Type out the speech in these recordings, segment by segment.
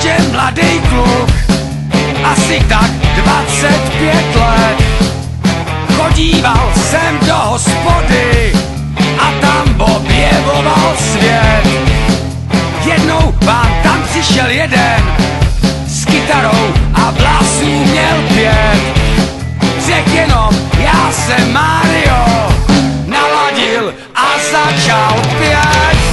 ještě mladý kluk, asi tak 25 let. Chodíval jsem do hospody a tam objevoval svět. Jednou vám tam přišel jeden s kytarou a vlasů měl 5. Řek jenom, já jsem Mario, naladil a začal pět.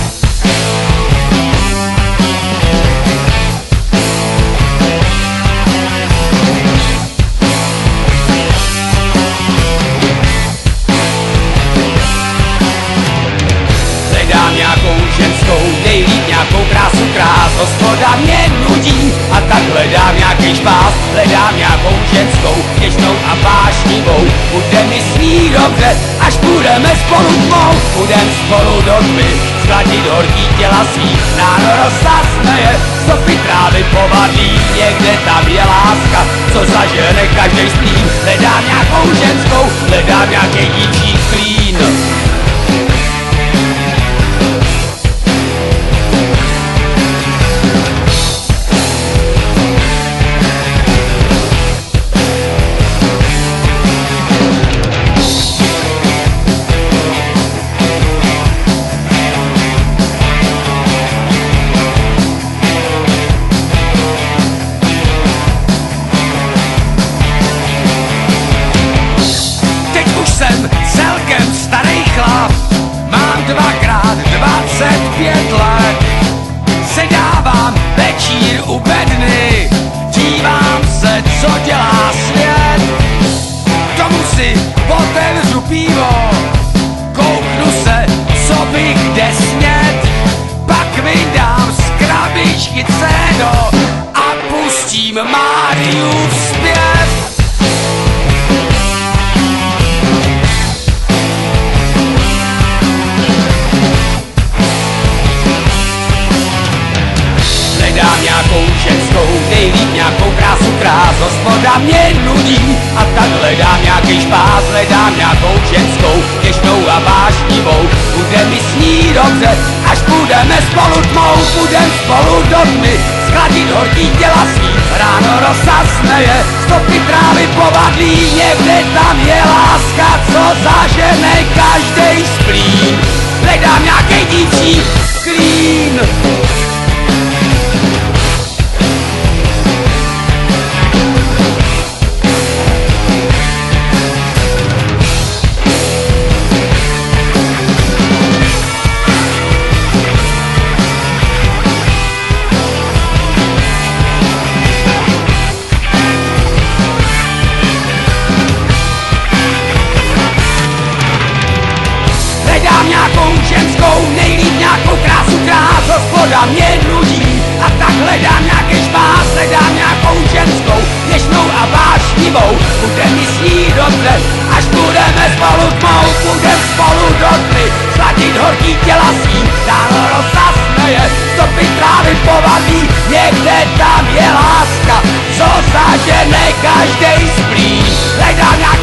Hledám nějakou ženskou, nejlíp nějakou krásu krás. Hospoda mě nudí a tak hledám nějaký špás. Hledám nějakou ženskou, těžnou a vášnivou. Bude mi s ní dobře, až budeme spolu tmou. Budem spolu do tmy, zkladit horký těla svý. Ráno rosa smeje, stopy trávy povadlí. Někde tam je láska, co zažene každej splín. Hledám nějakou ženskou, hledám nějaký dívčí klín. Celkem starý chlap, mám 2x25 let. Sedávám večír u bedny, dívám se, co dělá svět. K tomu si otevřu pivo, kouknu se, co bych kde snět. Pak vydám z krabičky CD a pustím Máriův zpěv. Hledám nějakou ženskou, nejlíp nějakou krásu krás. Hospoda mě nudí a tak hledám nějaký špás. Hledám nějakou ženskou, těžnou a vášnivou. Bude mi s ní dobře, až budeme spolu tmou. Budem spolu do tmy, zkladit horký těla svý. Ráno rosa smeje, stopy trávy povadlí. Někde tam je láska, co zažene každej splín. Hledám nějakej dívčí klín. Hledám nějakou ženskou, nejlíp nějakou krásu krás. Hospoda mě nudí a tak hledám nějaký špás. Hledám nějakou ženskou, něžnou a vášnivou. Bude mi s ní dobře, až budeme spolu tmou. Budem spolu do tmy, zkladit horký těla svý. Ráno rosa smeje, stopy trávy povadlí. Někde tam je láska, co zažene každej splín. Hledám nějaký